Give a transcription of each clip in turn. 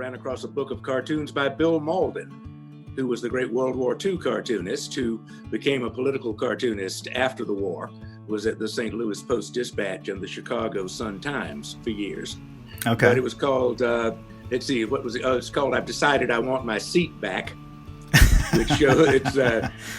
ran across a book of cartoons by Bill Malden, who was the great World War II cartoonist who became a political cartoonist after the war, was at the St. Louis Post-Dispatch and the Chicago Sun-Times for years. Okay. But it was called, let's see, what was it? Oh, it's called I've Decided I Want My Seat Back, which shows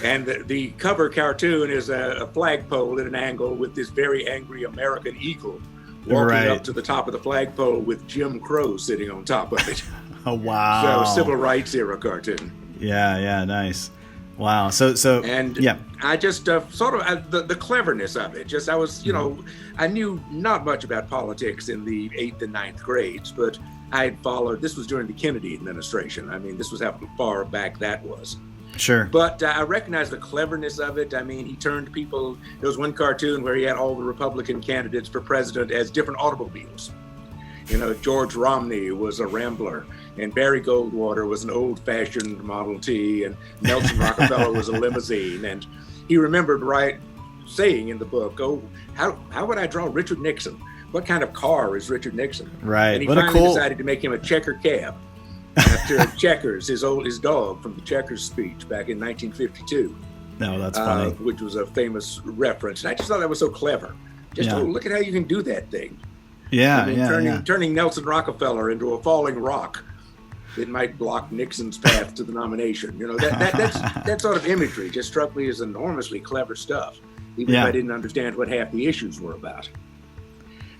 and the cover cartoon is a flagpole at an angle with this very angry American eagle walking up to the top of the flagpole with Jim Crow sitting on top of it. Oh, wow. So civil rights era cartoon. Yeah, nice. Wow. And yeah, I just sort of the cleverness of it. Just I was, I knew not much about politics in the 8th and 9th grades, but I had followed. This was during the Kennedy administration. I mean, this was how far back that was. Sure. But I recognized the cleverness of it. I mean, he turned people. There was one cartoon where he had all the Republican candidates for president as different automobiles. George Romney was a Rambler, and Barry Goldwater was an old-fashioned Model T, and Nelson Rockefeller was a limousine. And he remembered saying in the book, "Oh, how would I draw Richard Nixon? What kind of car is Richard Nixon?" Right. And he finally decided to make him a checker cab after Checkers, his dog from the Checkers speech back in 1952. No, that's funny. Which was a famous reference. And I just thought that was so clever. Look at how you can do that thing. Yeah, turning Nelson Rockefeller into a falling rock that might block Nixon's path to the nomination. That sort of imagery just struck me as enormously clever stuff, even if I didn't understand what half the issues were about.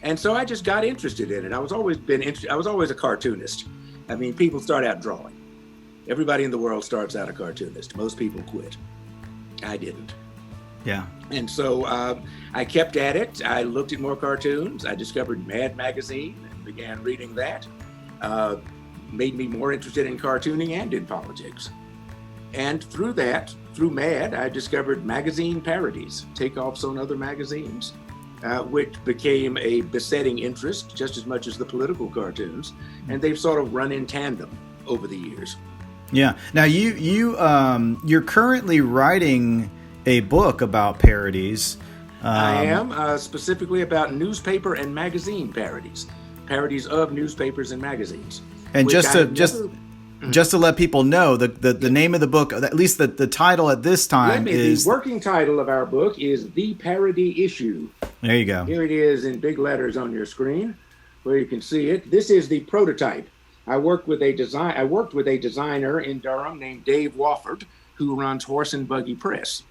And so I just got interested in it. I was always a cartoonist. I mean, people start out drawing. Everybody in the world starts out a cartoonist. Most people quit. I didn't. Yeah. And so I kept at it. I looked at more cartoons. I discovered Mad magazine and began reading that. Made me more interested in cartooning and in politics. And through Mad, I discovered magazine parodies, takeoffs on other magazines, which became a besetting interest just as much as the political cartoons. And they've sort of run in tandem over the years. Yeah. Now you're currently writing a book about parodies. I am, specifically about newspaper and magazine parodies of newspapers and magazines. And just to let people know, the name of the book, at least the title at this time is... The working title of our book is The Parody Issue. There you go. Here it is in big letters on your screen, where you can see it. This is the prototype. I worked with a designer in Durham named Dave Wofford, who runs Horse and Buggy Press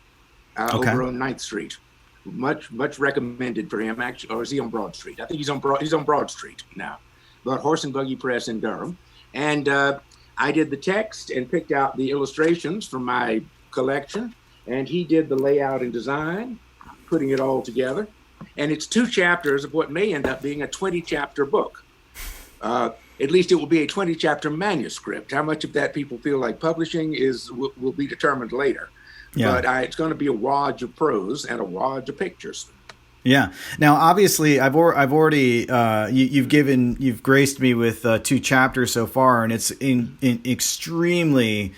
over on 9th Street. Much recommended for him, actually. Or is he on Broad Street? I think he's on Broad Street now. But Horse and Buggy Press in Durham. And I did the text and picked out the illustrations from my collection. And he did the layout and design, putting it all together. And it's 2 chapters of what may end up being a 20-chapter book. At least it will be a 20-chapter manuscript. How much of that people feel like publishing will be determined later. Yeah. But it's going to be a wad of prose and a wad of pictures. Yeah. Now, obviously, I've already you've graced me with 2 chapters so far, and it's in extremely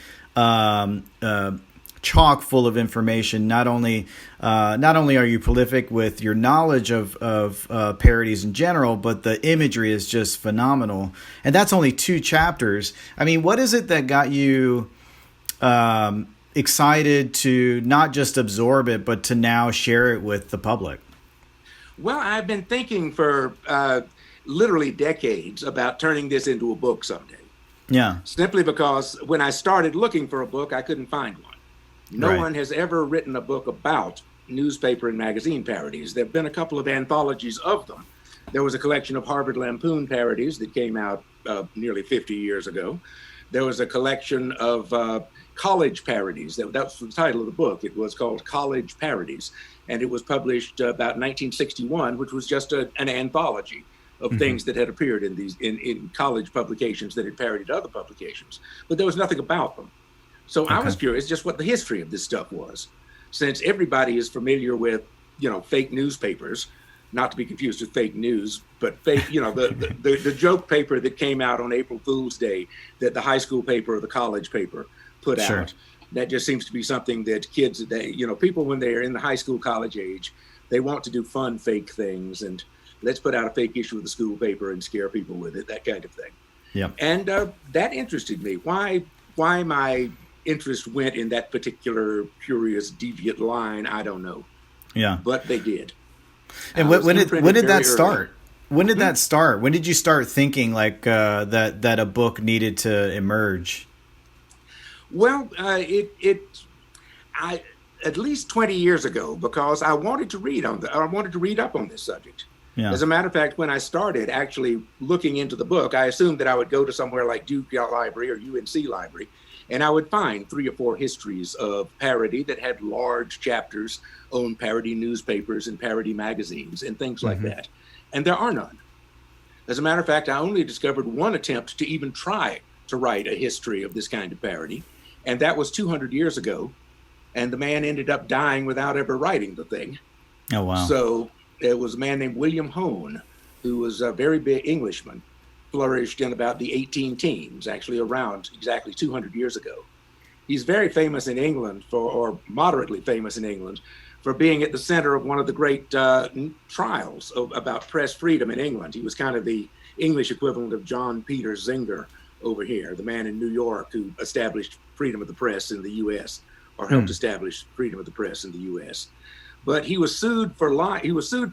chock full of information. Not only are you prolific with your knowledge of parodies in general, but the imagery is just phenomenal. And that's only 2 chapters. I mean, what is it that got you excited to not just absorb it, but to now share it with the public? Well, I've been thinking for literally decades about turning this into a book someday. Yeah. Simply because when I started looking for a book, I couldn't find one. No one has ever written a book about newspaper and magazine parodies. There have been a couple of anthologies of them. There was a collection of Harvard Lampoon parodies that came out nearly 50 years ago. There was a collection of college parodies. That's the title of the book. It was called College Parodies. And it was published about 1961, which was just an anthology of things that had appeared in college publications that had parodied other publications. But there was nothing about them. So I was curious just what the history of this stuff was. Since everybody is familiar with, fake newspapers, not to be confused with fake news, but fake, the joke paper that came out on April Fool's Day that the high school paper or the college paper put out. That just seems to be something that kids, people when they're in the high school, college age, they want to do fun, fake things. And let's put out a fake issue of the school paper and scare people with it, that kind of thing. Yep. And that interested me. Why my interest went in that particular curious, deviant line, I don't know. Yeah. But they did. And when did that start? When did that start? When did you start thinking like that a book needed to emerge? Well, at least 20 years ago, because I wanted to read up on this subject. Yeah. As a matter of fact, when I started actually looking into the book, I assumed that I would go to somewhere like Duke Library or UNC Library, and I would find 3 or 4 histories of parody that had large chapters on parody newspapers and parody magazines and things like that. And there are none. As a matter of fact, I only discovered one attempt to even try to write a history of this kind of parody, and that was 200 years ago. And the man ended up dying without ever writing the thing. Oh, wow. So it was a man named William Hone, who was a very big Englishman, flourished in about the 18 teens, actually around exactly 200 years ago. He's very famous in England or moderately famous in England, for being at the center of one of the great trials about press freedom in England. He was kind of the English equivalent of John Peter Zenger over here, the man in New York who established freedom of the press in the U.S. or helped establish freedom of the press in the U.S. But he was sued for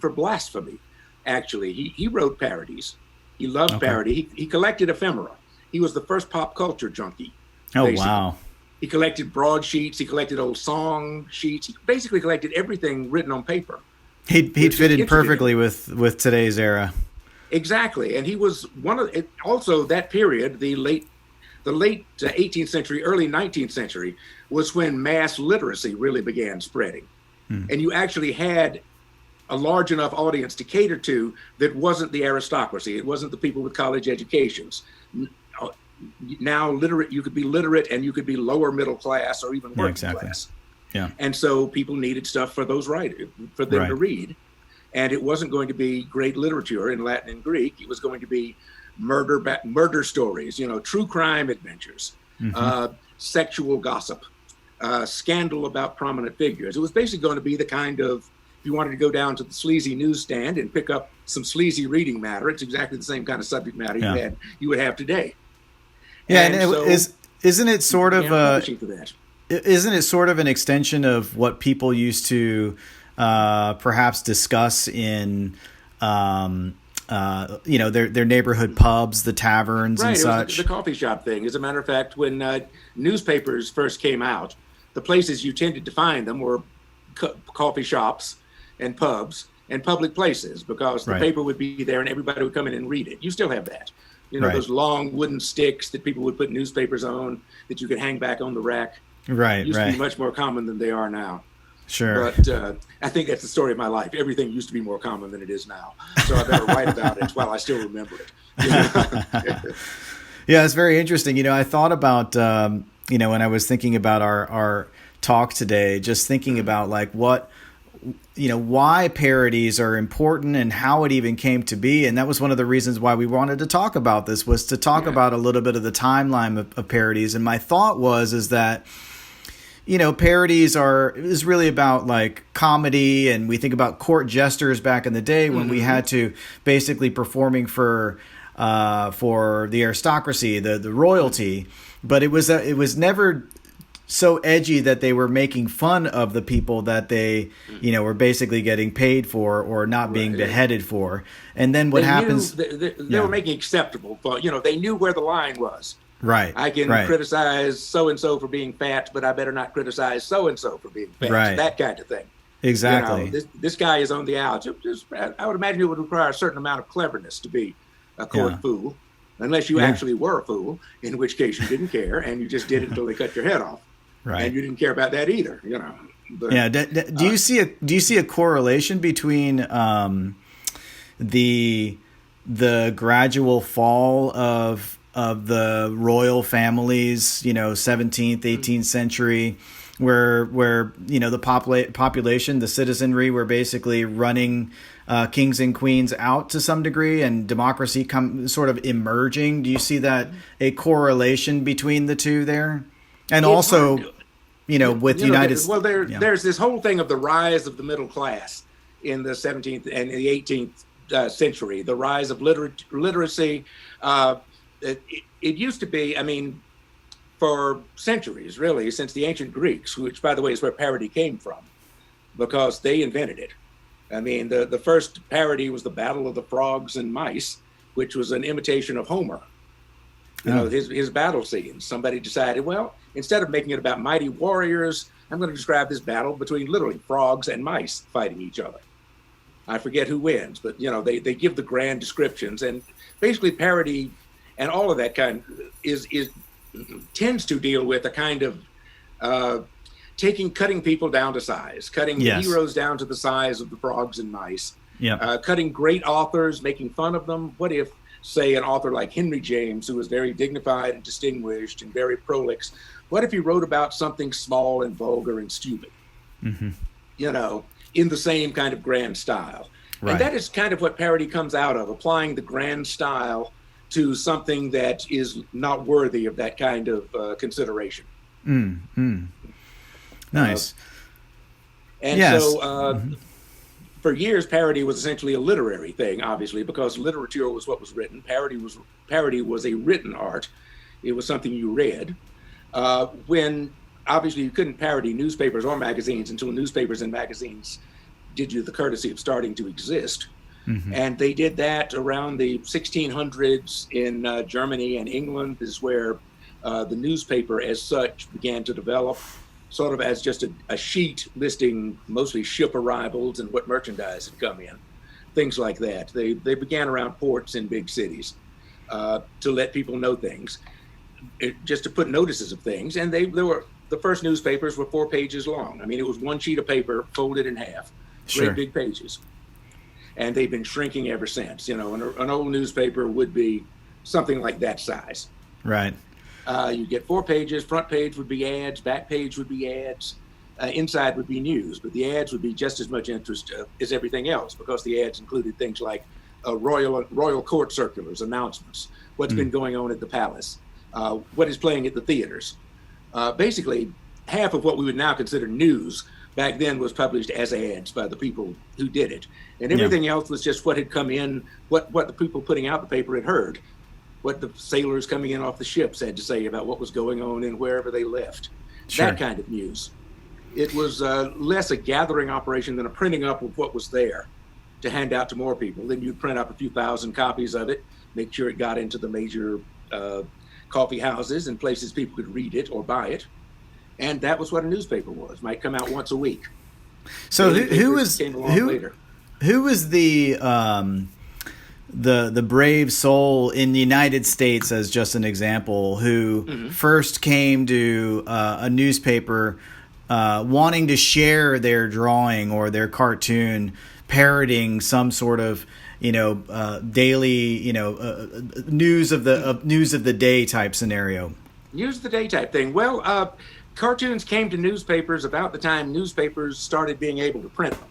blasphemy. Actually, he wrote parodies. He loved parody. He collected ephemera. He was the first pop culture junkie. Oh, basically. wow. He collected broadsheets. He collected old song sheets. He basically collected everything written on paper. He'd fit in perfectly with today's era. Exactly, and he was one of also that period, the late 18th century, early 19th century, was when mass literacy really began spreading, and you actually had a large enough audience to cater to that wasn't the aristocracy. It wasn't the people with college educations. Now you could be literate and you could be lower middle class or even working class. Yeah. And so people needed stuff for those writers, for them to read. And it wasn't going to be great literature in Latin and Greek. It was going to be murder stories, true crime adventures, sexual gossip, scandal about prominent figures. It was basically going to be the kind of, if you wanted to go down to the sleazy newsstand and pick up some sleazy reading matter, it's exactly the same kind of subject matter you would have today. Yeah, and isn't it sort of isn't it sort of an extension of what people used to perhaps discuss in their neighborhood pubs, the taverns, and such? The coffee shop thing. As a matter of fact, when newspapers first came out, the places you tended to find them were coffee shops and pubs and public places, because the paper would be there and everybody would come in and read it. You still have that. Those long wooden sticks that people would put newspapers on that you could hang back on the rack. Used to be much more common than they are now. Sure. But I think that's the story of my life. Everything used to be more common than it is now. So I better write about it while I still remember it. Yeah, it's very interesting. I thought about, when I was thinking about our talk today, just thinking about like why parodies are important and how it even came to be. And that was one of the reasons why we wanted to talk about this, was to talk about a little bit of the timeline of parodies. And my thought is that, parodies is really about like comedy, and we think about court jesters back in the day when we had to basically performing for the aristocracy, the royalty, but it was never so edgy that they were making fun of the people that they, were basically getting paid for or not being beheaded for. And then what happens? They were making acceptable fun. They knew where the line was. Right. I can criticize so-and-so for being fat, but I better not criticize so-and-so for being fat. Right. That kind of thing. Exactly. This guy is on the outs. I would imagine it would require a certain amount of cleverness to be a court fool, unless you actually were a fool, in which case you didn't care and you just did it until they cut your head off. Right. And you didn't care about that either, But, do you see a correlation between the gradual fall of the royal families, 17th, 18th century, where the population, the citizenry, were basically running kings and queens out to some degree, and democracy sort of emerging? Do you see that a correlation between the two there? And also, with United States. Well, there's this whole thing of the rise of the middle class in the 17th and the 18th century, the rise of literacy, it used to be, I mean, for centuries, really, since the ancient Greeks, which, by the way, is where parody came from, because they invented it. I mean, the first parody was the Battle of the Frogs and Mice, which was an imitation of Homer. You know, his battle scenes. Somebody decided, well, instead of making it about mighty warriors, I'm going to describe this battle between literally frogs and mice fighting each other. I forget who wins, but, you know, they give the grand descriptions. And basically parody and all of that kind tends to deal with a kind of cutting people down to size, cutting heroes down to the size of the frogs and mice, cutting great authors, making fun of them. What if, say, an author like Henry James, who was very dignified and distinguished and very prolix, what if he wrote about something small and vulgar and stupid, you know, in the same kind of grand style? Right. And that is kind of what parody comes out of, applying the grand style to something that is not worthy of that kind of consideration. Nice. And so for years, parody was essentially a literary thing, obviously, because literature was what was written. Parody was a written art. It was something you read. When obviously you couldn't parody newspapers or magazines until newspapers and magazines did you the courtesy of starting to exist. And they did that around the 1600s in Germany and England, is where the newspaper as such began to develop, sort of as just a sheet listing mostly ship arrivals and what merchandise had come in, things like that. They began around ports in big cities to let people know things, just to put notices of things. And the first newspapers were 4 pages long. I mean, it was one sheet of paper folded in half, great big pages. And they've been shrinking ever since. You know, an old newspaper would be something like that size. Right. You get 4 pages. Front page would be ads. Back page would be ads. Inside would be news. But the ads would be just as much interest as everything else, because the ads included things like royal court circulars, announcements, what's been going on at the palace, what is playing at the theaters. Basically, half of what we would now consider news back then was published as ads by the people who did it. And everything else was just what had come in, what the people putting out the paper had heard, what the sailors coming in off the ships had to say about what was going on in wherever they left. That kind of news. It was less a gathering operation than a printing up of what was there to hand out to more people. Then you'd print up a few thousand copies of it, make sure it got into the major coffee houses and places people could read it or buy it. And that was what a newspaper was. Might come out once a week. So who was the brave soul in the United States, as just an example, who first came to a newspaper wanting to share their drawing or their cartoon, parodying some sort of daily news of the day type scenario? News of the day type thing. Well, cartoons came to newspapers about the time newspapers started being able to print them,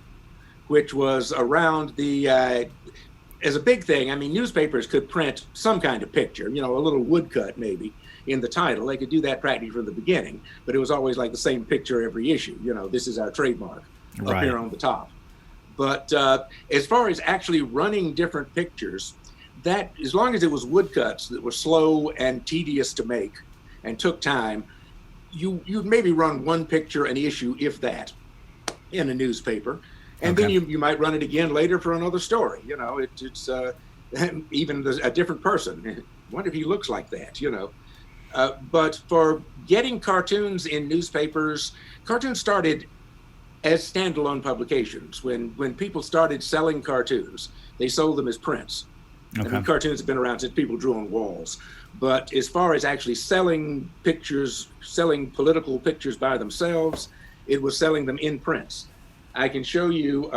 which was around as a big thing. I mean, newspapers could print some kind of picture, a little woodcut maybe in the title. They could do that practically from the beginning, but it was always like the same picture every issue. This is our trademark up here on the top. But as far as actually running different pictures, that as long as it was woodcuts that were slow and tedious to make and took time, you'd maybe run one picture an issue, if that, in a newspaper. And then you might run it again later for another story. It's even a different person. What if he looks like that, But for getting cartoons in newspapers, cartoons started as standalone publications. When people started selling cartoons, they sold them as prints. I mean, cartoons have been around since people drew on walls. But as far as actually selling pictures, selling political pictures by themselves, it was selling them in prints. I can show you,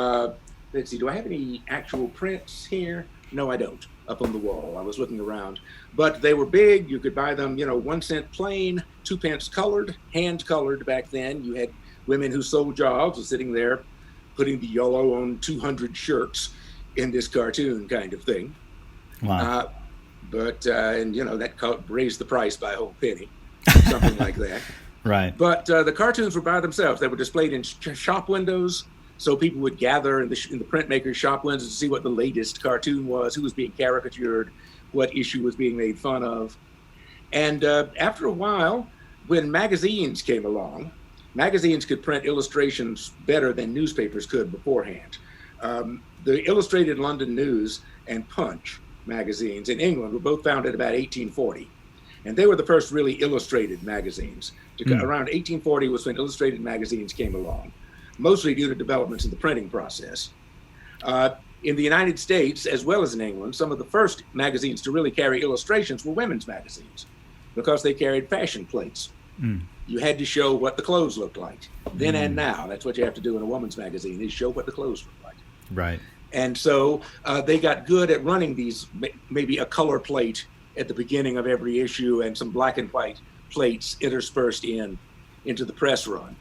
let's see, do I have any actual prints here? No, I don't, up on the wall. I was looking around. But they were big. You could buy them, 1 cent plain, 2 pence colored, hand colored back then. You had women who sold jobs sitting there putting the yellow on 200 shirts in this cartoon kind of thing. Wow. That raised the price by a whole penny, something like that. Right. But the cartoons were by themselves. They were displayed in shop windows, so people would gather in the printmaker's shop windows to see what the latest cartoon was, who was being caricatured, what issue was being made fun of. And after a while, when magazines came along, magazines could print illustrations better than newspapers could beforehand. The Illustrated London News and Punch magazines in England were both founded about 1840. And they were the first really illustrated magazines. Around 1840 was when illustrated magazines came along, mostly due to developments in the printing process. In the United States, as well as in England, some of the first magazines to really carry illustrations were women's magazines because they carried fashion plates. You had to show what the clothes looked like. Then and now, that's what you have to do in a woman's magazine, is show what the clothes look like. Right. And so they got good at running these, maybe a color plate at the beginning of every issue and some black and white plates interspersed into the press run.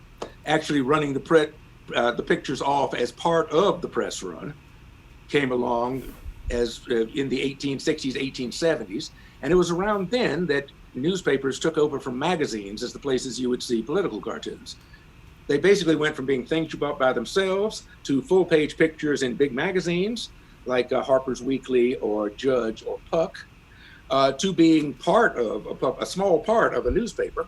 Actually running the pictures off as part of the press run came along as in the 1860s, 1870s. And it was around then that newspapers took over from magazines as the places you would see political cartoons. They basically went from being things you bought by themselves to full-page pictures in big magazines like Harper's Weekly or Judge or Puck, to being part of a small part of a newspaper,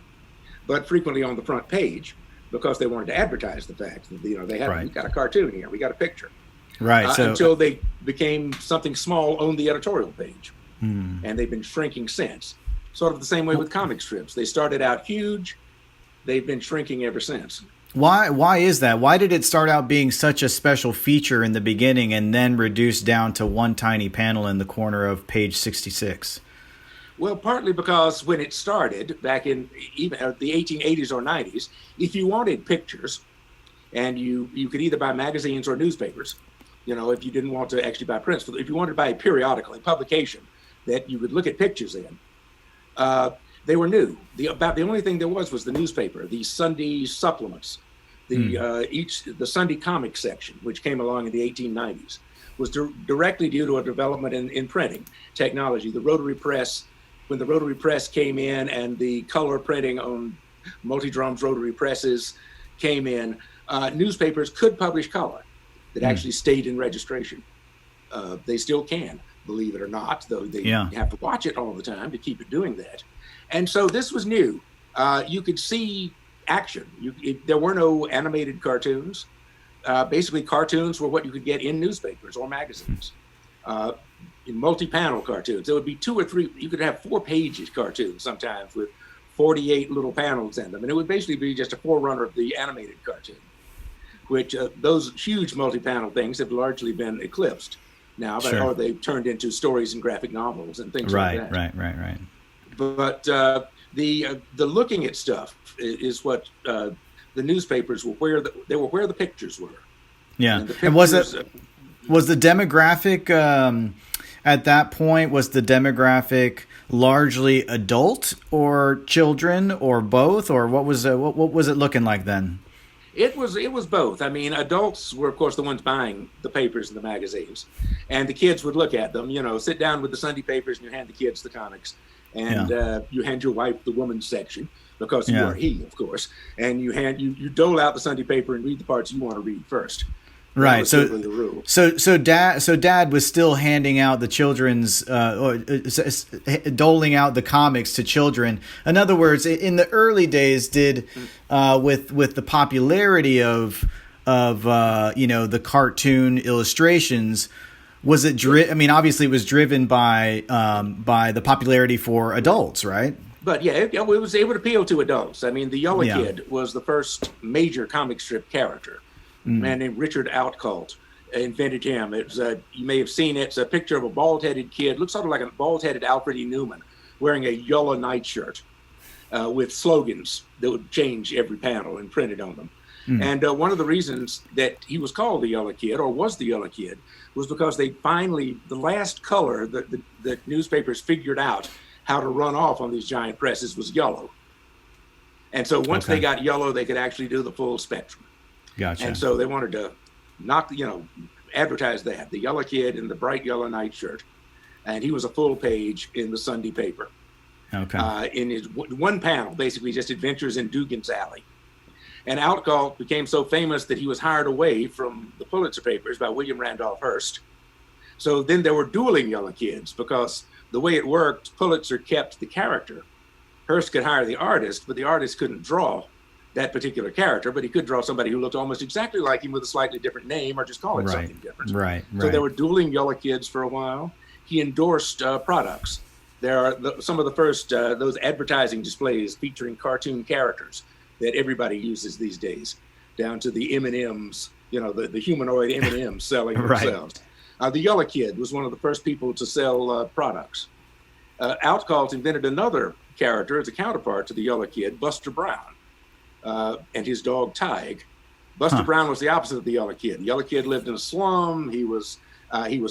but frequently on the front page because they wanted to advertise the fact that, they had, we got a cartoon here, we got a picture. Right. Until they became something small on the editorial page. And they've been shrinking since. Sort of the same way with comic strips. They started out huge. They've been shrinking ever since. Why is that? Why did it start out being such a special feature in the beginning and then reduce down to one tiny panel in the corner of page 66? Well, partly because when it started back in even the 1880s or 90s, if you wanted pictures, and you could either buy magazines or newspapers, if you didn't want to actually buy prints, if you wanted to buy a periodical, a publication that you could look at pictures in, they were new. About the only thing there was the newspaper, the Sunday supplements, the Sunday comic section, which came along in the 1890s, was directly due to a development in printing technology. The rotary press, when the rotary press came in and the color printing on multi-drums rotary presses came in, newspapers could publish color that actually stayed in registration. They still can, believe it or not, though they have to watch it all the time to keep it doing that. And so this was new. You could see action. There were no animated cartoons. Basically, cartoons were what you could get in newspapers or magazines. In multi-panel cartoons, there would be 2 or 3. You could have 4-page cartoons sometimes with 48 little panels in them, and it would basically be just a forerunner of the animated cartoon. Which those huge multi-panel things have largely been eclipsed now, or they've turned into stories and graphic novels and things like that. Right. But the looking at stuff is what the newspapers were where the pictures were. Yeah, and was the demographic at that point? Was the demographic largely adult or children or both, or what was it looking like then? It was both. I mean, adults were, of course, the ones buying the papers and the magazines, and the kids would look at them. Sit down with the Sunday papers, and you hand the kids the comics, and you hand your wife the woman's section because you are he, of course, and you dole out the Sunday paper and read the parts you want to read first. Right. So dad was still handing out the children's, doling out the comics to children. In other words, in the early days, with the popularity of the cartoon illustrations, was it obviously it was driven by the popularity for adults, right? But it would appeal to adults. I mean, the Yellow Kid was the first major comic strip character. A man named Richard Outcault invented him. You may have seen it. It's a picture of a bald-headed kid. Looks sort of like a bald-headed Alfred E. Newman wearing a yellow nightshirt with slogans that would change every panel and printed on them. And one of the reasons that he was called the Yellow Kid, or was the Yellow Kid, was because the last color that newspapers figured out how to run off on these giant presses was yellow. And so once they got yellow, they could actually do the full spectrum. Gotcha. And so they wanted to advertise that, the Yellow Kid in the bright yellow nightshirt. And he was a full page in the Sunday paper. Okay. In his one panel, basically just adventures in Dugan's Alley. And Outcault became so famous that he was hired away from the Pulitzer papers by William Randolph Hearst. So then there were dueling Yellow Kids because the way it worked, Pulitzer kept the character. Hearst could hire the artist, but the artist couldn't draw that particular character, but he could draw somebody who looked almost exactly like him with a slightly different name, or just call it something different. Right. So there were dueling Yellow Kids for a while. He endorsed products. There are some of the first those advertising displays featuring cartoon characters that everybody uses these days, down to the M&Ms, the humanoid M&Ms selling themselves. The Yellow Kid was one of the first people to sell products. Outcalt invented another character as a counterpart to the Yellow Kid, Buster Brown, and his dog Tige. Buster Brown was the opposite of the Yellow Kid. The Yellow Kid lived in a slum. He was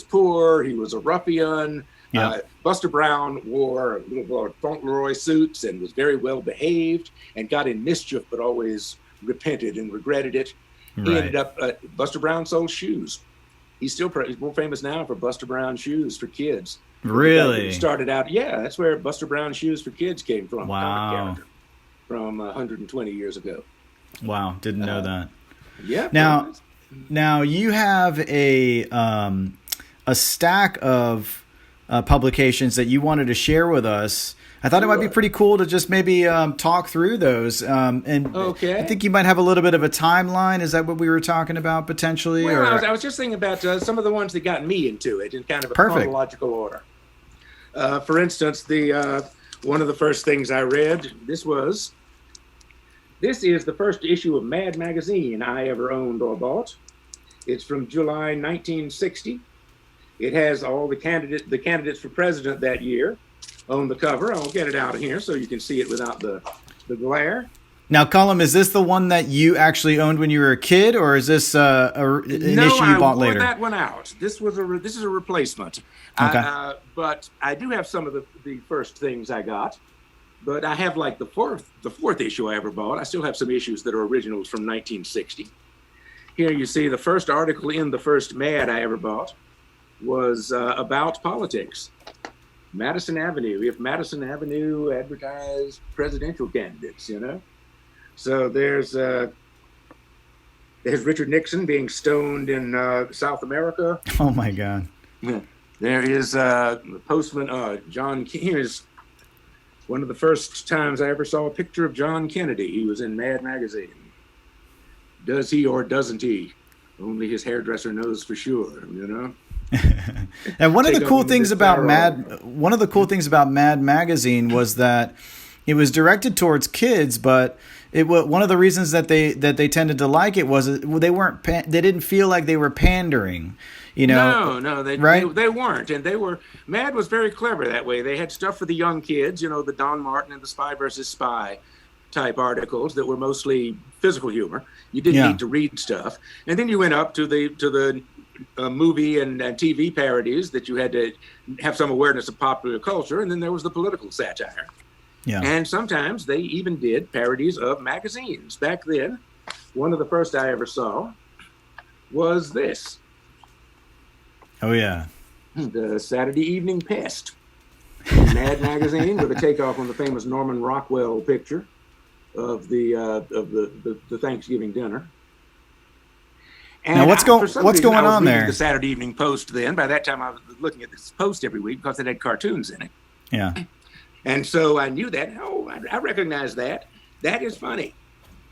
poor. He was a ruffian. Yeah. Buster Brown wore Fauntleroy suits and was very well behaved and got in mischief, but always repented and regretted it. He ended up, Buster Brown sold shoes. He's more famous now for Buster Brown shoes for kids. Really? He started out, that's where Buster Brown shoes for kids came from. Wow. From 120 years ago. Wow, didn't know that. Yeah. Now you have a stack of publications that you wanted to share with us. I thought it might be pretty cool to just maybe talk through those. I think you might have a little bit of a timeline. Is that what we were talking about potentially? Well, I was just thinking about some of the ones that got me into it in kind of a chronological order. For instance, one of the first things I read, this is the first issue of Mad magazine I ever owned or bought. It's from July 1960. It has all the candidates for president that year on the cover. I'll get it out of here so you can see it without the glare. Now, Colum, is this the one that you actually owned when you were a kid, or is this an issue you bought later? No, I wore that one out. This is a replacement. Okay. But I do have some of the first things I got. But I have like the fourth issue I ever bought. I still have some issues that are originals from 1960. Here you see the first article in the first Mad I ever bought was about politics. Madison Avenue. If Madison Avenue advertised presidential candidates, So there's Richard Nixon being stoned in South America. Oh my God. There is the postman John. Here's one of the first times I ever saw a picture of John Kennedy. He was in Mad magazine. Does he or doesn't he? Only his hairdresser knows for sure, And one of the cool things about Mad magazine was that it was directed towards kids, but one of the reasons that they tended to like it was they didn't feel like they were pandering. No, they weren't, and Mad was very clever that way. They had stuff for the young kids, the Don Martin and the Spy versus Spy type articles that were mostly physical humor. You didn't need to read stuff, and then you went up to the movie and TV parodies that you had to have some awareness of popular culture, and then there was the political satire. Yeah. And sometimes they even did parodies of magazines. Back then, one of the first I ever saw was this. Oh, yeah. The Saturday Evening Pest. Mad magazine with a takeoff on the famous Norman Rockwell picture of the Thanksgiving dinner. And now, what's going on there? The Saturday Evening Post then. By that time, I was looking at this Post every week because it had cartoons in it. Yeah. And so I knew that. I recognize that. That is funny.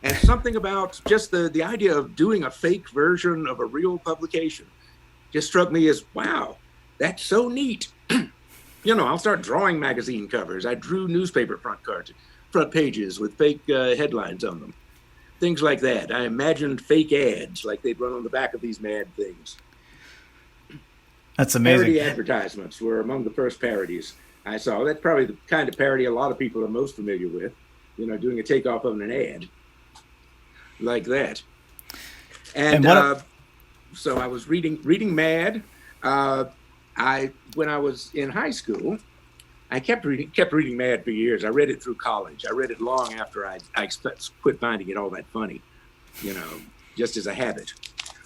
And something about just the idea of doing a fake version of a real publication just struck me as, wow, that's so neat. I'll start drawing magazine covers. I drew newspaper front pages with fake headlines on them. Things like that. I imagined fake ads like they'd run on the back of these Mad things. That's amazing. Parody advertisements were among the first parodies I saw. That's probably the kind of parody a lot of people are most familiar with, doing a takeoff of an ad like that. And so I was reading Mad. When I was in high school, I kept reading Mad for years. I read it through college. I read it long after I quit finding it all that funny, just as a habit.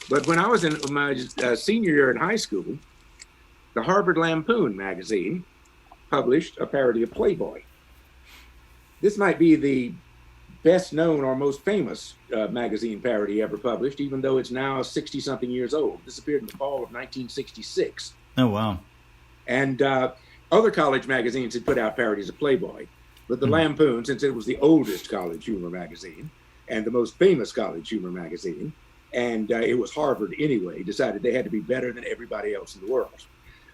But when I was in my senior year in high school, the Harvard Lampoon magazine published a parody of Playboy. This might be the best known or most famous magazine parody ever published, even though it's now 60-something years old. This appeared in the fall of 1966. Oh, wow. And Other college magazines had put out parodies of Playboy, but the Lampoon, since it was the oldest college humor magazine and the most famous college humor magazine, and it was Harvard anyway, decided they had to be better than everybody else in the world.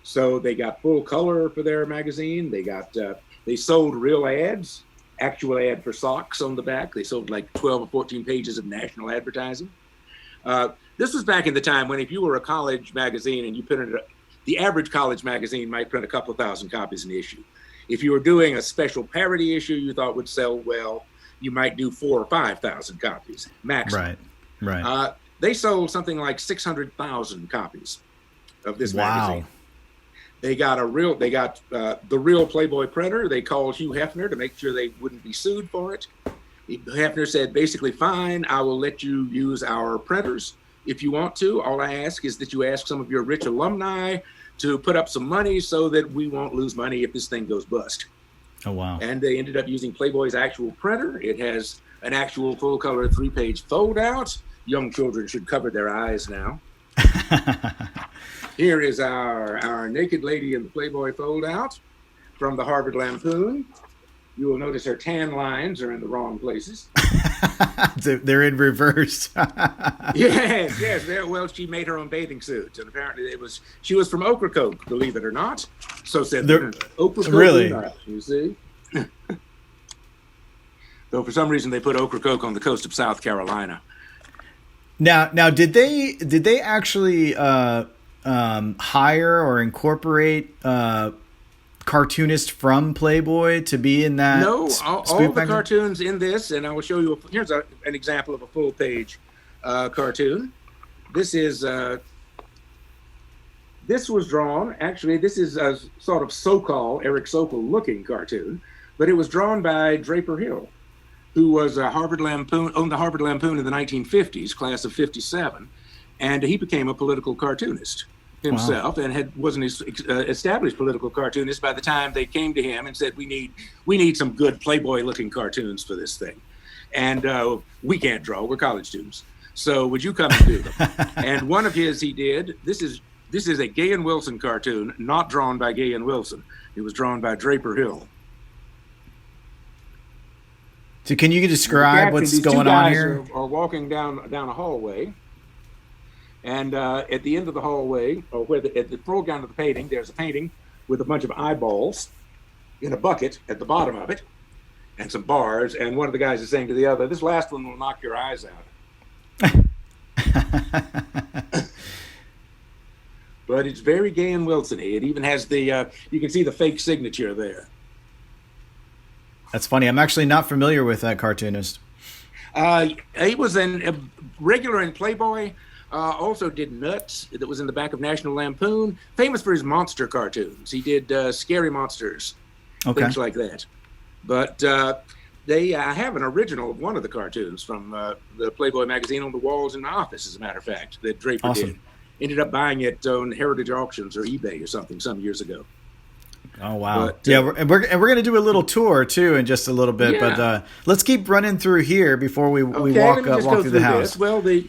So they got full color for their magazine. They sold real ads, actual ad for socks on the back. They sold like 12 or 14 pages of national advertising. This was back in the time when if you were a college magazine and you printed the average college magazine might print a couple of thousand copies an issue. If you were doing a special parody issue you thought would sell well, you might do 4,000 or 5,000 copies maximum. Right. They sold something like 600,000 copies of this magazine. They got the real Playboy printer. They called Hugh Hefner to make sure they wouldn't be sued for it. Hefner said, basically, fine, I will let you use our printers if you want to. All I ask is that you ask some of your rich alumni to put up some money so that we won't lose money if this thing goes bust. Oh, wow. And they ended up using Playboy's actual printer. It has an actual full-color 3-page fold-out. Young children should cover their eyes now. Here is our naked lady in the Playboy fold-out from the Harvard Lampoon. You will notice her tan lines are in the wrong places. They're in reverse. Yes. Well, she made her own bathing suit, and apparently she was from Ocracoke, believe it or not. So said Ocracoke. Really? You see. Though for some reason they put Ocracoke on the coast of South Carolina. Now, did they actually hire or incorporate cartoonist from Playboy to be in that? No, all the cartoons in this, and I will show you. Here's an example of a full-page cartoon. This was drawn. Actually, this is a sort of so-called Eric Sokol-looking cartoon, but it was drawn by Draper Hill, who was owned the Harvard Lampoon in the 1950s, class of '57, and he became a political cartoonist himself. Wow. And was an established political cartoonist by the time they came to him and said, we need some good Playboy-looking cartoons for this thing, and we can't draw. We're college students, so would you come and do them? And one of his he did. This is a Gay and Wilson cartoon, not drawn by Gay and Wilson. It was drawn by Draper Hill. So can you describe what's going on here? Are walking down a hallway, and at the end of the hallway, or at the foreground of the painting, there's a painting with a bunch of eyeballs in a bucket at the bottom of it, and some bars. And one of the guys is saying to the other, "This last one will knock your eyes out." But it's very Gay and Wilson-y. It even has you can see the fake signature there. That's funny. I'm actually not familiar with that cartoonist. He was a regular in Playboy. Also did Nuts, that was in the back of National Lampoon. Famous for his monster cartoons. He did Scary Monsters, things like that. But I have an original of one of the cartoons from the Playboy magazine on the walls in my office, as a matter of fact, that Draper did. Ended up buying it on Heritage Auctions or eBay or something some years ago. Oh, wow. But, we're going to do a little tour, too, in just a little bit. Yeah. But let's keep running through here before we walk through the house. This. Well, the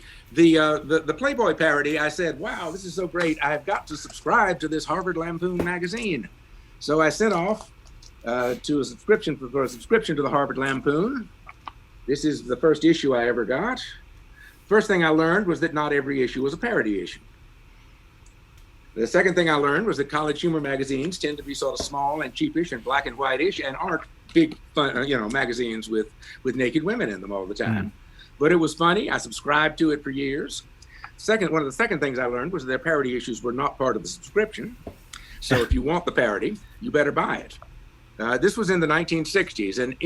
Playboy parody, I said, wow, this is so great. I've got to subscribe to this Harvard Lampoon magazine. So I sent off to a subscription for a subscription to the Harvard Lampoon. This is the first issue I ever got. First thing I learned was that not every issue was a parody issue. The second thing I learned was that college humor magazines tend to be sort of small and cheapish and black and white-ish, and aren't big, fun, magazines with naked women in them all the time. Mm. But it was funny. I subscribed to it for years. One of the second things I learned was that their parody issues were not part of the subscription. So if you want the parody, you better buy it. This was in the 1960s, and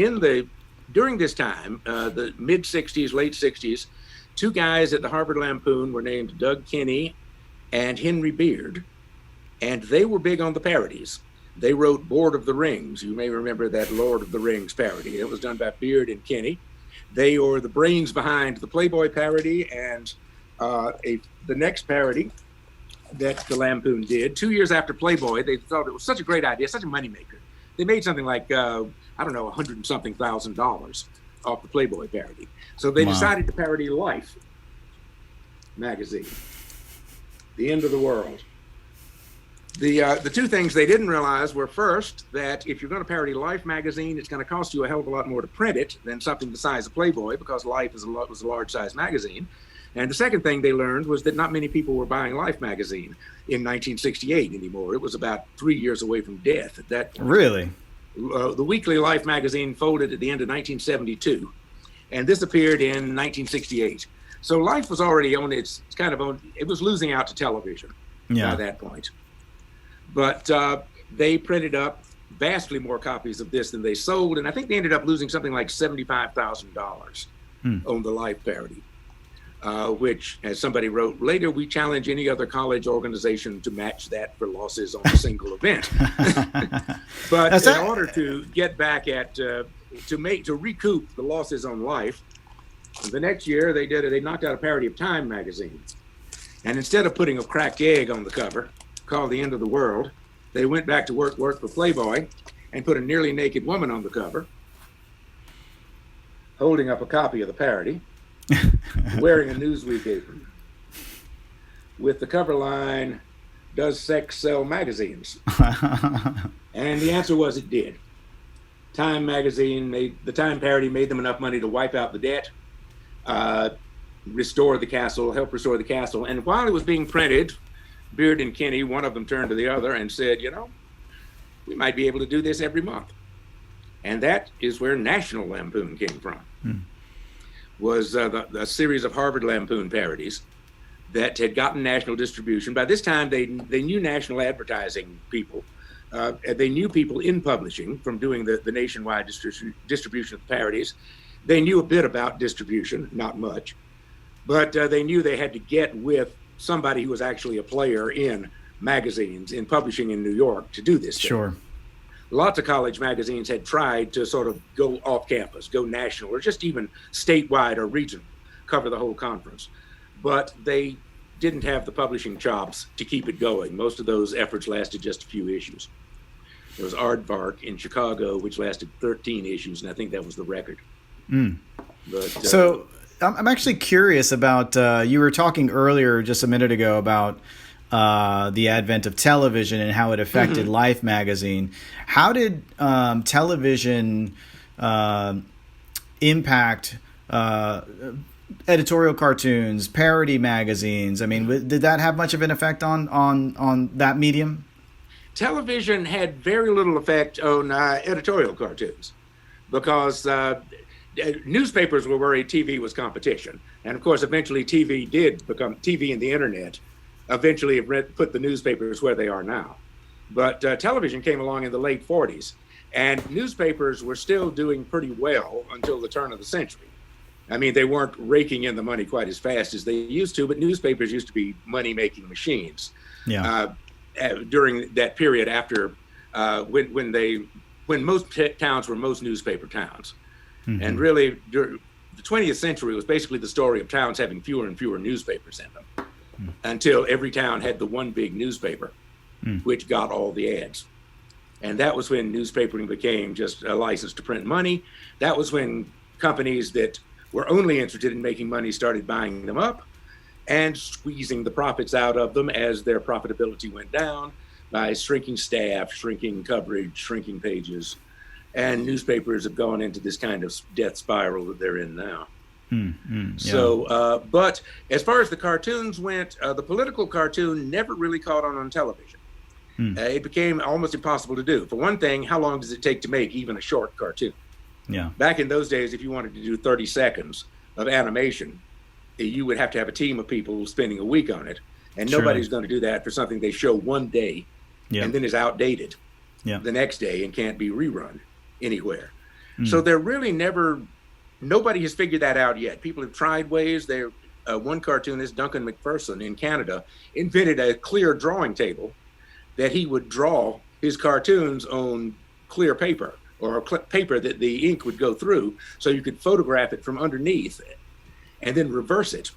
during this time, the mid-60s, late 60s, two guys at the Harvard Lampoon were named Doug Kinney and Henry Beard, and they were big on the parodies. They wrote Lord of the Rings. You may remember that Lord of the Rings parody. It was done by Beard and Kinney. They were the brains behind the Playboy parody, and the next parody that the Lampoon did, 2 years after Playboy, they thought it was such a great idea, such a moneymaker. They made something like, $100 and something thousand off the Playboy parody. So they decided to parody Life magazine. The End of the World. The two things they didn't realize were, first, that if you're going to parody Life magazine, it's going to cost you a hell of a lot more to print it than something the size of Playboy, because Life was a large-size magazine. And the second thing they learned was that not many people were buying Life magazine in 1968 anymore. It was about 3 years away from death at that point. Really? The weekly Life magazine folded at the end of 1972, and this appeared in 1968. So Life was already it was losing out to television by that point. But they printed up vastly more copies of this than they sold, and I think they ended up losing something like $75,000 on the Life parody, which, as somebody wrote later, we challenge any other college organization to match that for losses on a single event. But in order to get back at to recoup the losses on Life, the next year they knocked out a parody of Time magazine, and instead of putting a cracked egg on the cover called The End of the World, they went back to work for Playboy and put a nearly naked woman on the cover, holding up a copy of the parody, wearing a Newsweek apron, with the cover line, "Does sex sell magazines?" And the answer was it did. Time magazine the Time parody made them enough money to wipe out the debt, help restore the castle. And while it was being printed, Beard and Kinney, one of them turned to the other and said, we might be able to do this every month. And that is where National Lampoon came from. Was a series of Harvard Lampoon parodies that had gotten national distribution. By this time, they knew national advertising people. They knew people in publishing from doing the nationwide distribution of parodies. They knew a bit about distribution, not much, but they knew they had to get with somebody who was actually a player in magazines, in publishing in New York, to do this thing. Sure. Lots of college magazines had tried to sort of go off campus, go national, or just even statewide or regional, cover the whole conference. But they didn't have the publishing chops to keep it going. Most of those efforts lasted just a few issues. There was Aardvark in Chicago, which lasted 13 issues, and I think that was the record. But, so I'm actually curious about, you were talking earlier just a minute ago about the advent of television and how it affected Life magazine. How did television impact editorial cartoons, parody magazines? I mean, did that have much of an effect on that medium? Television had very little effect on editorial cartoons, because newspapers were worried TV was competition. And of course, eventually TV and the internet eventually put the newspapers where they are now. But television came along in the late 40s, and newspapers were still doing pretty well until the turn of the century. I mean, they weren't raking in the money quite as fast as they used to, but newspapers used to be money-making machines. Yeah. During that period after when most towns were most newspaper towns. And really, the 20th century was basically the story of towns having fewer and fewer newspapers in them, until every town had the one big newspaper, which got all the ads. And that was when newspapering became just a license to print money. That was when companies that were only interested in making money started buying them up and squeezing the profits out of them as their profitability went down by shrinking staff, shrinking coverage, shrinking pages. And newspapers have gone into this kind of death spiral that they're in now. So, but as far as the cartoons went, the political cartoon never really caught on television. It became almost impossible to do. For one thing, how long does it take to make even a short cartoon? Back in those days, if you wanted to do 30 seconds of animation, you would have to have a team of people spending a week on it. And nobody's going to do that for something they show one day and then is outdated the next day and can't be rerun anywhere. So they're really nobody has figured that out yet. People have tried ways. One cartoonist, Duncan McPherson in Canada, invented a clear drawing table that he would draw his cartoons on clear paper, or paper that the ink would go through, so you could photograph it from underneath and then reverse it,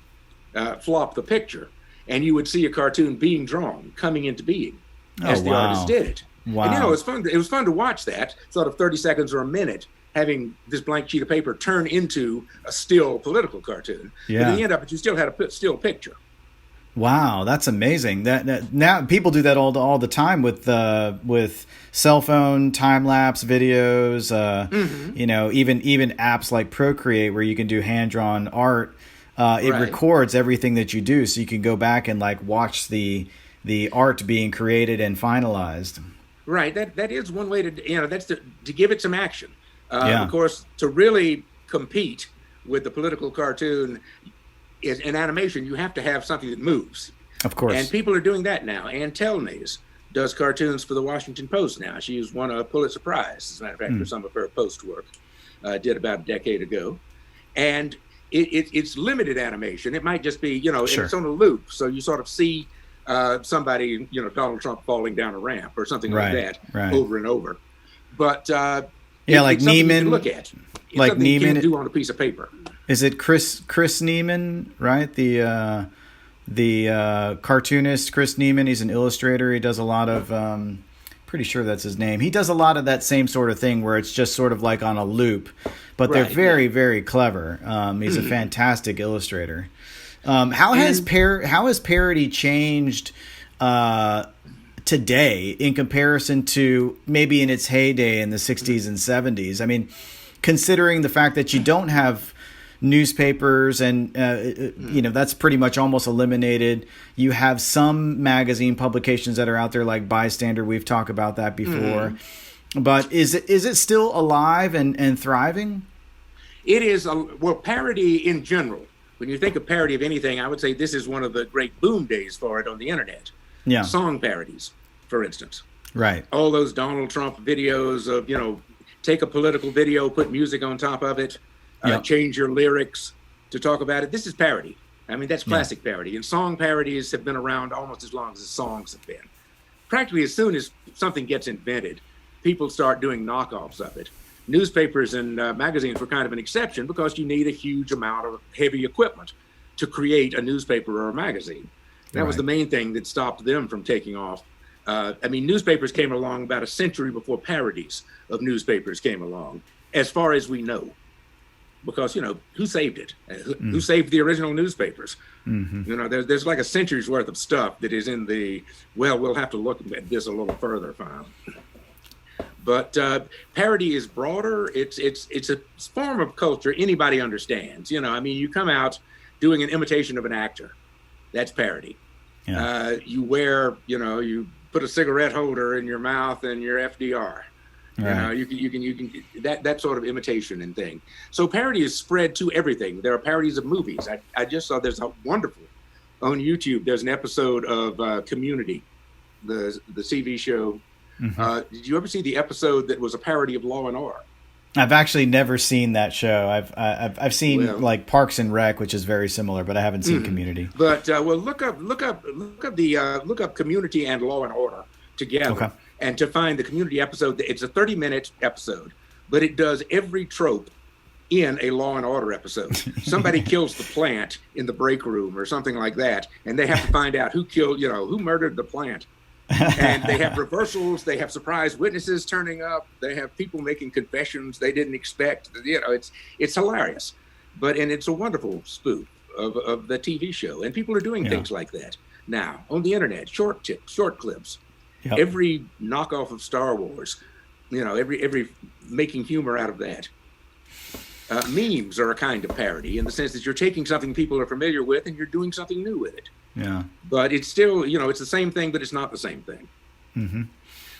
flop the picture, and you would see a cartoon being drawn, coming into being as the artist did it. Wow. And it was fun to watch that, sort of 30 seconds or a minute, having this blank sheet of paper turn into a still political cartoon. But in the end of it, you still had a still picture. Wow, that's amazing. That now people do that all the time with cell phone time lapse videos. You know, even apps like Procreate where you can do hand drawn art. It Right. records everything that you do, so you can go back and like watch the art being created and finalized. Right. That is one way to, you know, that's to give it some action. Yeah. Of course, to really compete with the political cartoon in animation, you have to have something that moves. Of course. And people are doing that now. Ann Telnays does cartoons for the Washington Post now. She's won a Pulitzer Prize, as a matter of fact, for some of her post work. Did about a decade ago. And it's limited animation. It might just be, you know, Sure. it's on a loop. So you sort of see somebody, you know, Donald Trump falling down a ramp or something like that over and over. But yeah, like it's something you Neiman. can look at. It's Like something you Neiman can do on a piece of paper. Is it Chris Neiman, right? The cartoonist Chris Neiman. He's an illustrator. He does a lot of pretty sure that's his name. He does a lot of that same sort of thing where it's just sort of like on a loop, but they're very very clever. He's a fantastic illustrator. How has parody changed today in comparison to maybe in its heyday in the 60s and 70s? I mean, considering the fact that you don't have newspapers and you know, that's pretty much almost eliminated. You have some magazine publications that are out there like Bystander. We've talked about that before. But is it still alive and thriving? It is, well, parody in general. When you think of parody of anything, I would say this is one of the great boom days for it on the internet. Yeah. Song parodies, for instance. Right. All those Donald Trump videos of, you know, take a political video, put music on top of it, change your lyrics to talk about it. This is parody. I mean, that's classic parody. And song parodies have been around almost as long as the songs have been. Practically as soon as something gets invented, people start doing knockoffs of it. Newspapers and magazines were kind of an exception because you need a huge amount of heavy equipment to create a newspaper or a magazine. That was the main thing that stopped them from taking off. I mean, newspapers came along about a century before parodies of newspapers came along, as far as we know. Because, you know, who saved it? Who saved the original newspapers? You know, there's like a century's worth of stuff that is in the, well, we'll have to look at this a little further file. But parody is broader. It's a form of culture anybody understands. You know, I mean, you come out doing an imitation of an actor. That's parody. Yeah. You wear, you know, you put a cigarette holder in your mouth and you're FDR. Right. You can that sort of imitation and thing. So parody is spread to everything. There are parodies of movies. I just saw there's a wonderful on YouTube. There's an episode of Community, the TV show. Did you ever see the episode that was a parody of Law and Order? I've actually never seen that show. I've seen like Parks and Rec, which is very similar, but I haven't seen Community. But well, look up Community and Law and Order together, and to find the Community episode. It's a 30-minute episode, but it does every trope in a Law and Order episode. Somebody kills the plant in the break room or something like that, and they have to find out who murdered the plant. And they have reversals, they have surprise witnesses turning up, they have people making confessions they didn't expect. You know, it's hilarious. And it's a wonderful spoof of the TV show. And people are doing things like that now on the internet, short clips. Yep. Every knockoff of Star Wars, you know, every making humor out of that. Memes are a kind of parody in the sense that you're taking something people are familiar with and you're doing something new with it. Yeah. But it's still, you know, it's the same thing, but it's not the same thing.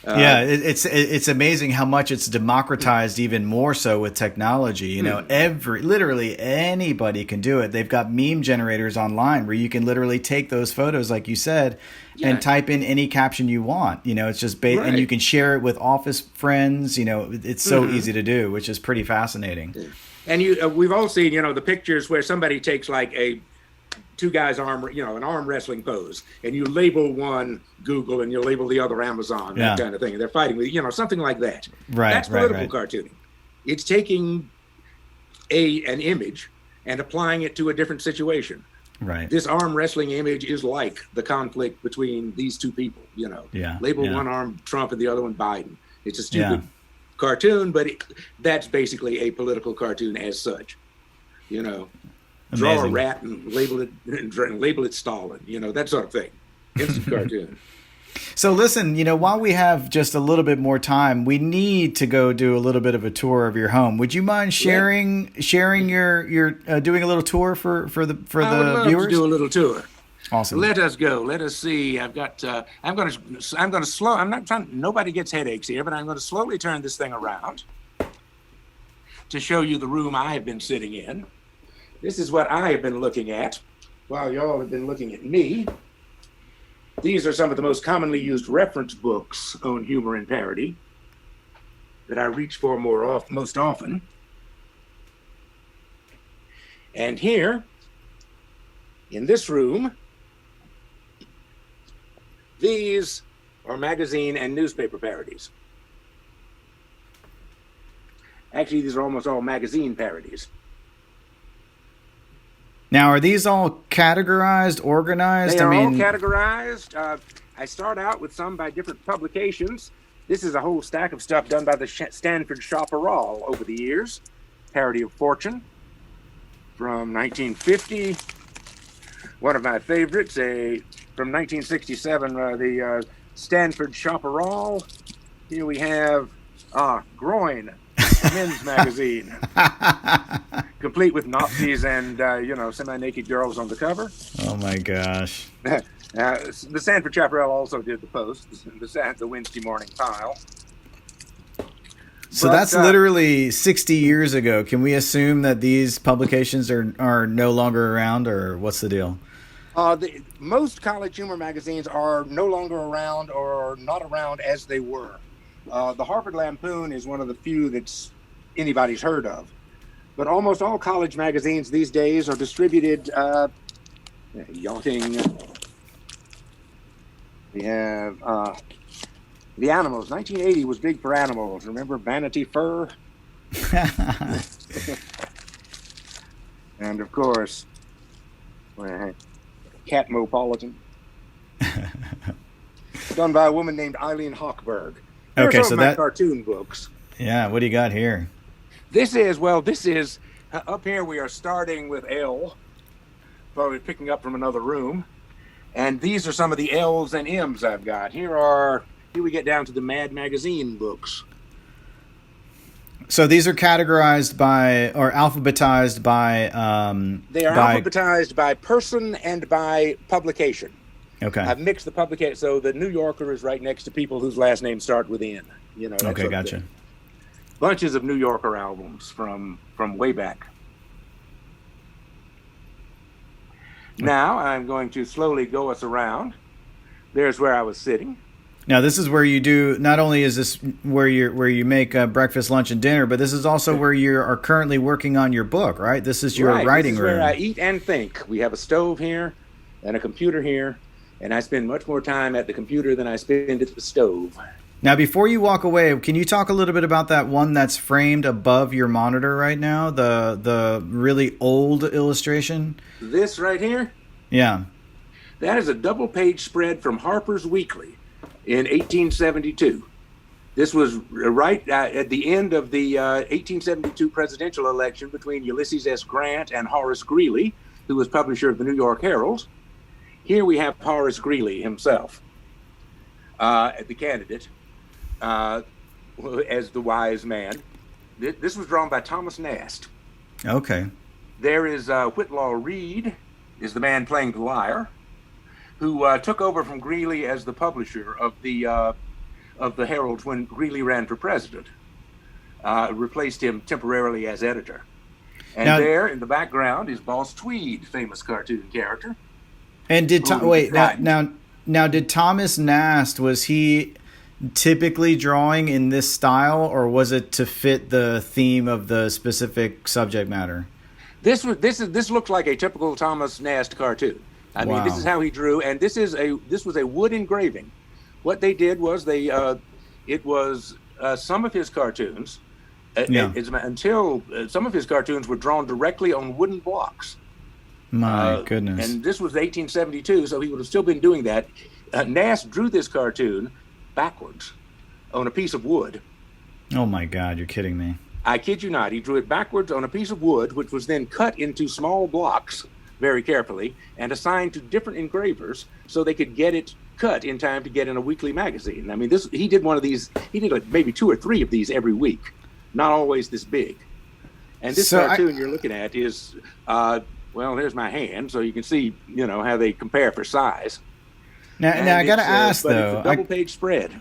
It's amazing how much it's democratized even more so with technology. You know, literally anybody can do it. They've got meme generators online where you can literally take those photos, like you said, and type in any caption you want. You know, it's just and you can share it with office friends. You know, it's so easy to do, which is pretty fascinating. And we've all seen, you know, the pictures where somebody takes like two guys an arm wrestling pose, and you label one Google and you label the other Amazon, that kind of thing. And they're fighting with, you know, something like that. Right. That's political cartooning. It's taking an image and applying it to a different situation. Right. This arm wrestling image is like the conflict between these two people, you know. Label one arm Trump and the other one Biden. It's a stupid cartoon, but that's basically a political cartoon as such, you know. draw a Amazing. rat and label it Stalin, that sort of thing. Instant cartoon. So listen, while we have just a little bit more time, we need to go do a little bit of a tour of your home. Would you mind sharing your doing a little tour for the I would love viewers? to do a little tour. Awesome. Let us go. Let us see. I'm going to slow. I'm not trying. Nobody gets headaches here, but I'm going to slowly turn this thing around to show you the room I have been sitting in. This is what I have been looking at while y'all have been looking at me. These are some of the most commonly used reference books on humor and parody that I reach for most often. And here, in this room, these are magazine and newspaper parodies. Actually, these are almost all magazine parodies. Now, are these all categorized, organized? They are all categorized. I start out with some by different publications. This is a whole stack of stuff done by the Stanford Chaparral over the years. Parody of Fortune from 1950. One of my favorites, from 1967, the Stanford Chaparral. Here we have Groin, men's magazine, complete with Nazis and semi-naked girls on the cover. Oh my gosh! The Stanford Chaparral also did the Post, the Wednesday morning pile. So that's literally 60 years ago. Can we assume that these publications are no longer around, or what's the deal? Most college humor magazines are no longer around or not around as they were. The Harvard Lampoon is one of the few that's anybody's heard of. But almost all college magazines these days are distributed, yachting. We have the animals. 1980 was big for animals. Remember Vanity Fur? And of course, Catmopolitan. Done by a woman named Eileen Hochberg. Okay, so my cartoon books. Yeah, what do you got here? This is up here we are starting with L, probably picking up from another room. And these are some of the L's and M's I've got. Here we get down to the Mad Magazine books. So these are categorized by, or alphabetized by... they are alphabetized by person and by publication. Okay. I've mixed the publication, so the New Yorker is right next to people whose last names start with N. Okay, gotcha. Bunches of New Yorker albums from way back. Now I'm going to slowly go us around. There's where I was sitting. Now this is where you do. Not only is this where you make breakfast, lunch, and dinner, but this is also where you are currently working on your book, right? This is your writing room. Where I eat and think. We have a stove here and a computer here, and I spend much more time at the computer than I spend at the stove. Now, before you walk away, can you talk a little bit about that one that's framed above your monitor right now? The really old illustration. This right here? Yeah. That is a double-page spread from Harper's Weekly in 1872. This was right at the end of the 1872 presidential election between Ulysses S. Grant and Horace Greeley, who was publisher of the New York Herald. Here we have Horace Greeley himself, the candidate, as the wise man. This was drawn by Thomas Nast. Okay. There is Whitlaw Reid, is the man playing the liar, who took over from Greeley as the publisher of the Herald when Greeley ran for president. Replaced him temporarily as editor. And now, there in the background is Boss Tweed, famous cartoon character. And did now did Thomas Nast, was he typically drawing in this style, or was it to fit the theme of the specific subject matter? This looks like a typical Thomas Nast cartoon. I mean, this is how he drew, and this was a wood engraving. What they did was it was some of his cartoons until some of his cartoons were drawn directly on wooden blocks. My goodness. And this was 1872, so he would have still been doing that. Nast drew this cartoon backwards on a piece of wood. Oh my God, you're kidding me. I kid you not, he drew it backwards on a piece of wood, which was then cut into small blocks very carefully and assigned to different engravers so they could get it cut in time to get in a weekly magazine. I mean, he did one of these, he did like maybe 2 or 3 of these every week, not always this big. And this cartoon you're looking at is, well, there's my hand, so you can see, how they compare for size. Now I got to ask, though. It's a double-page spread.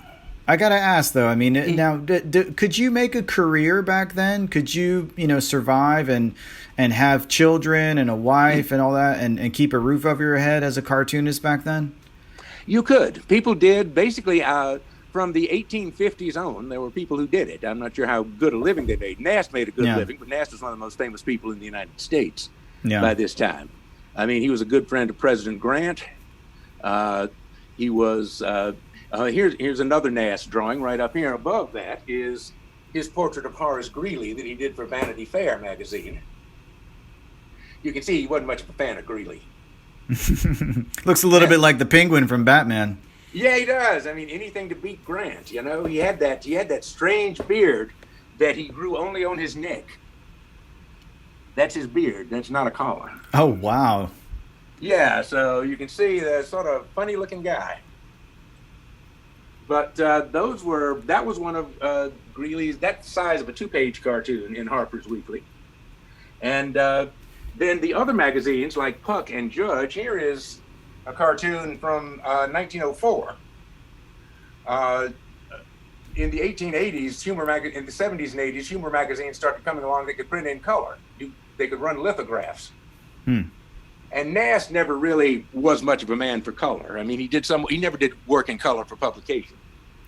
I got to ask, though. I mean, now, could you make a career back then? Could you, survive and have children and a wife and all that and keep a roof over your head as a cartoonist back then? You could. People did. Basically, from the 1850s on, there were people who did it. I'm not sure how good a living they made. Nast made a good living, but Nast was one of the most famous people in the United States by this time. I mean, he was a good friend of President Grant. He was... here's another Nast drawing right up here. Above that is his portrait of Horace Greeley that he did for Vanity Fair magazine. You can see he wasn't much of a fan of Greeley. Looks a little bit like the Penguin from Batman. Yeah, he does. I mean, anything to beat Grant. He had that strange beard that he grew only on his neck. That's his beard. That's not a collar. Oh, wow. Yeah, so you can see the sort of funny looking guy. But that was one of Greeley's, that size of a 2-page cartoon in Harper's Weekly. And then the other magazines like Puck and Judge, here is a cartoon from 1904. In the 1880s, in the 70s and 80s, humor magazines started coming along. They could print in color. They could run lithographs. And Nast never really was much of a man for color. I mean, he never did work in color for publication.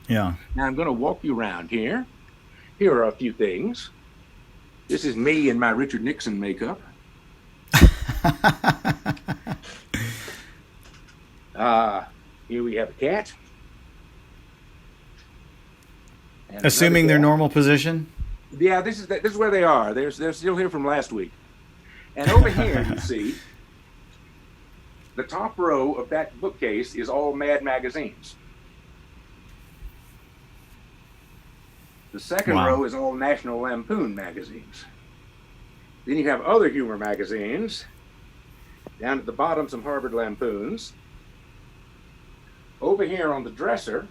Yeah. Now I'm going to walk you around here. Here are a few things. This is me in my Richard Nixon makeup. Here we have a cat. And assuming their normal position? Yeah, this is where they are. They're still here from last week. And over here, you see, the top row of that bookcase is all Mad magazines. The second row is all National Lampoon magazines. Then you have other humor magazines. Down at the bottom, some Harvard Lampoons. Over here on the dresser,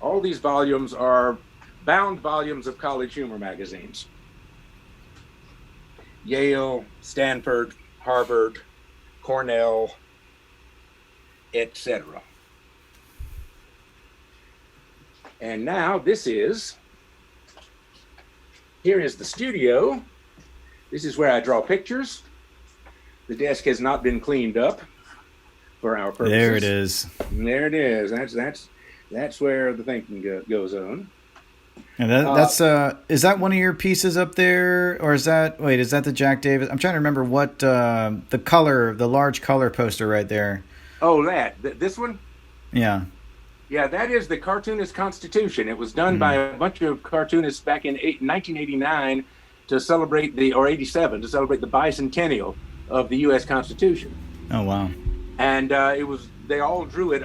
all these volumes are bound volumes of college humor magazines. Yale, Stanford, Harvard, Cornell, etc. And now here is the studio. This is where I draw pictures. The desk has not been cleaned up for our purposes. There it is. And there it is. That's where the thinking goes on. And that's is that one of your pieces up there, or is that the Jack Davis? I'm trying to remember what the large color poster right there. Oh, this one? Yeah. Yeah, that is the Cartoonist Constitution. It was done by a bunch of cartoonists back in 1989 to celebrate 87 to celebrate the bicentennial of the U.S. Constitution. Oh, wow. And they all drew it.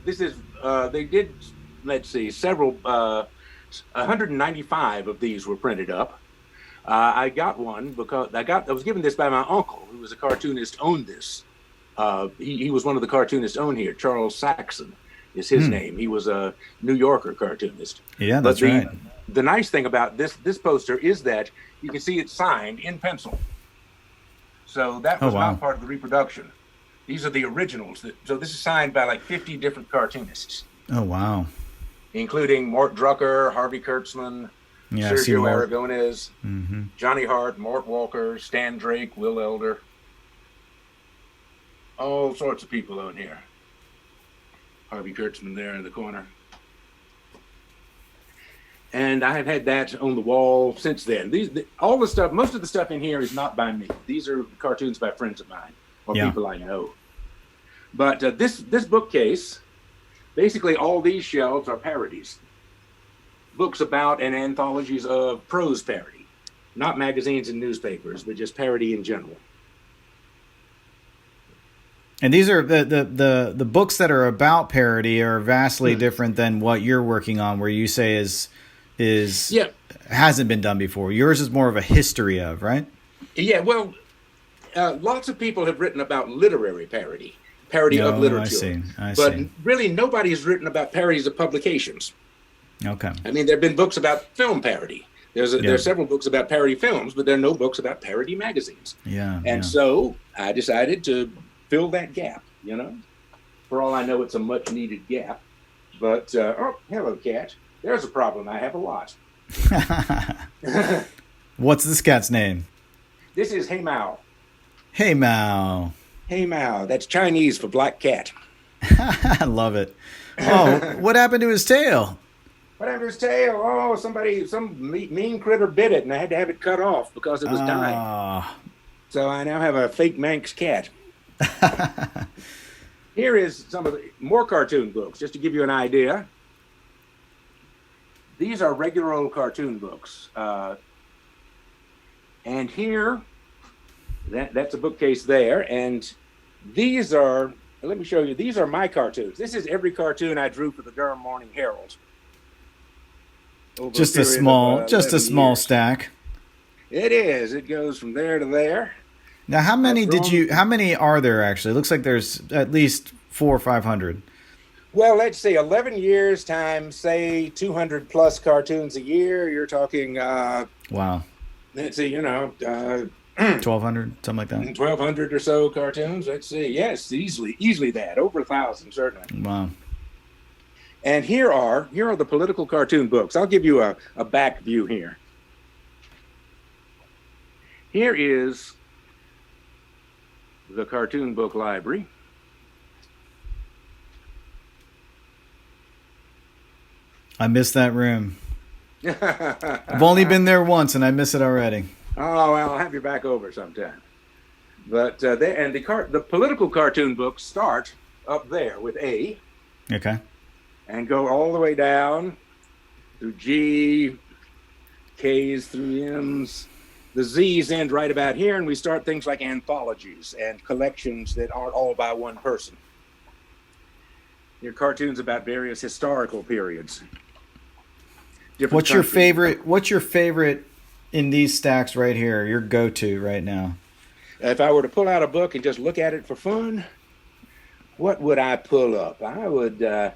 They did, let's see, several, 195 of these were printed up. I got one because I was given this by my uncle, who was a cartoonist, owned this. He was one of the cartoonists owned here. Charles Saxon is his name. He was a New Yorker cartoonist. Yeah, that's right. The nice thing about this poster is that you can see it signed in pencil. So that was not part of the reproduction. These are the originals. So this is signed by like 50 different cartoonists. Oh, wow. Including Mort Drucker, Harvey Kurtzman, Sergio Aragonés, Johnny Hart, Mort Walker, Stan Drake, Will Elder. All sorts of people on here. Harvey Kurtzman there in the corner. And I have had that on the wall since then. Most of the stuff in here is not by me. These are cartoons by friends of mine or people I know. But this bookcase, basically all these shelves are parodies. Books about and anthologies of prose parody. Not magazines and newspapers, but just parody in general. And these are the books that are about parody are vastly different than what you're working on, where you say is Yeah. hasn't been done before. Yours is more of a history of, right? Yeah, well, lots of people have written about literary parody of literature. I But see. really, nobody has written about parodies of publications. Okay. I mean, there have been books about film parody. There are several books about parody films, but there are no books about parody magazines. And so I decided to fill that gap, you know. For all I know, it's a much needed gap. But, oh, hello, cat. There's a problem. I have a lot. What's this cat's name? This is Hey Mao. Hey Mao. Hey Mao. That's Chinese for black cat. I love it. Oh, what happened to his tail? What happened to his tail? Oh, some mean critter bit it, and I had to have it cut off because it was dying. So I now have a fake Manx cat. Here is some of the more cartoon books, just to give you an idea. These are regular old cartoon books. And here, that's a bookcase there. And these are, let me show you, these are my cartoons. This is every cartoon I drew for the Durham Morning Herald. Just a small stack. It is. It goes from there to there. Now, how many are there actually? It looks like there's at least 400 or 500. Well, let's see, 11 years times, say, 200 plus cartoons a year. You're talking, wow. Let's see, 1,200, something like that. 1,200 or so cartoons. Let's see. Yes, easily that. Over 1,000, certainly. Wow. And here are the political cartoon books. I'll give you a back view here. Here is the cartoon book library. I miss that room. I've only been there once, and I miss it already. Oh, well, I'll have you back over sometime. But the political cartoon books start up there with A. Okay. And go all the way down through G, K's through M's. The Z's end right about here, and we start things like anthologies and collections that aren't all by one person. They're cartoons about various historical periods. What's your favorite in these stacks right here? Your go-to right now? If I were to pull out a book and just look at it for fun, what would I pull up? I would, I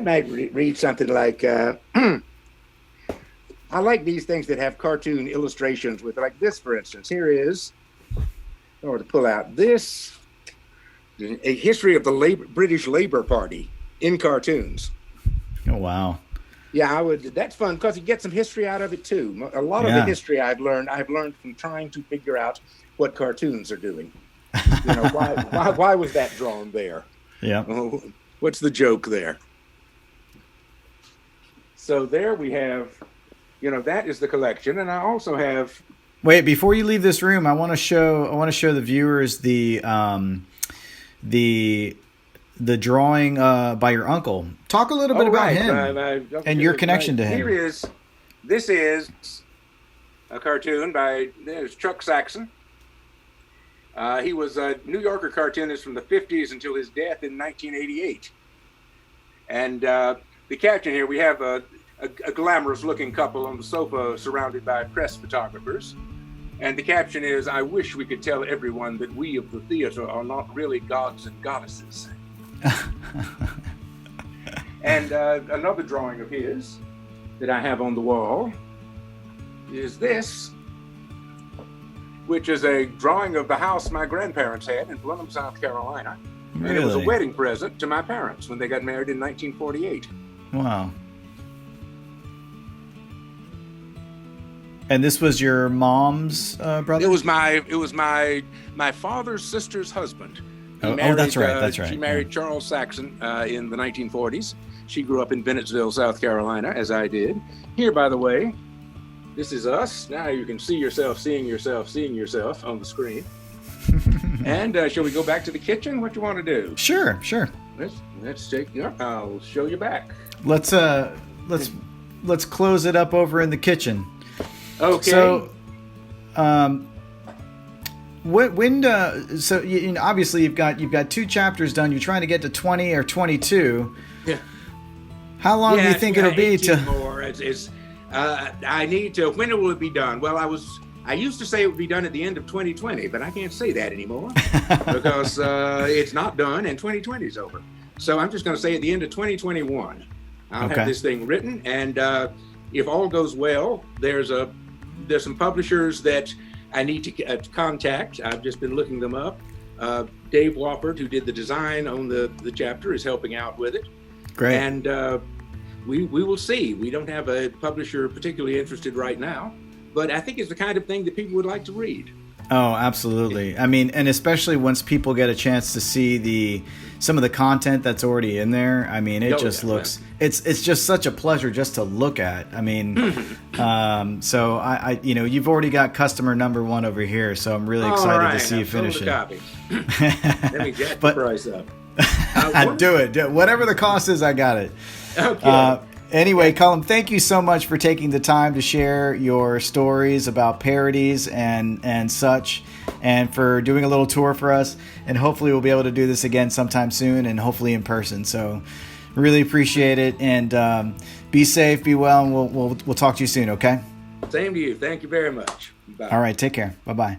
might read something like, I like these things that have cartoon illustrations with, like this, for instance. Here is, or to pull out this, a history of the British Labour Party in cartoons. Oh, wow. Yeah, I would. That's fun because you get some history out of it too. A lot of the history I've learned from trying to figure out what cartoons are doing. Why was that drawn there? Yeah. What's the joke there? So there we have, that is the collection, and I also have. Wait, before you leave this room, I want to show the viewers the drawing by your uncle. Talk a little bit about him and your connection to him. This is a cartoon by Chuck Saxon. He was a New Yorker cartoonist from the 50s until his death in 1988. And the caption here, we have a glamorous-looking couple on the sofa surrounded by press photographers. And the caption is, "I wish we could tell everyone that we of the theater are not really gods and goddesses." And another drawing of his that I have on the wall is this, which is a drawing of the house my grandparents had in Blenheim, South Carolina. Really? And it was a wedding present to my parents when they got married in 1948. Wow. And this was your mom's brother? It was my father's sister's husband. That's right. She married Charles Saxon in the 1940s. She grew up in Bennettsville, South Carolina, as I did. Here, by the way, this is us. Now you can see yourself seeing yourself on the screen. And shall we go back to the kitchen? What do you want to do? Sure. Let's take. I'll show you back. Let's close it up over in the kitchen. Okay. So, obviously you've got 2 chapters done. You're trying to get to 20 or 22. Yeah. How long do you think it'll be to? More. I need to. When will it be done? Well, I used to say it would be done at the end of 2020, but I can't say that anymore because it's not done and 2020 is over. So I'm just going to say at the end of 2021, I'll have this thing written, and if all goes well, there's some publishers that I need to contact. I've just been looking them up. Dave Wofford, who did the design on the chapter, is helping out with it. Great. And we will see. We don't have a publisher particularly interested right now, but I think it's the kind of thing that people would like to read. Oh, absolutely. I mean, and especially once people get a chance to see some of the content that's already in there. I mean, it just looks, it's just such a pleasure just to look at. I mean, so I you've already got customer number one over here, so I'm really excited to see you finish it. Let me jack the price up. Do it. Whatever the cost is, I got it. Okay. Anyway, Colin, thank you so much for taking the time to share your stories about parodies and such, and for doing a little tour for us. And hopefully we'll be able to do this again sometime soon, and hopefully in person. So really appreciate it, and be safe, be well, and we'll talk to you soon, okay? Same to you. Thank you very much. Bye. All right, take care. Bye-bye.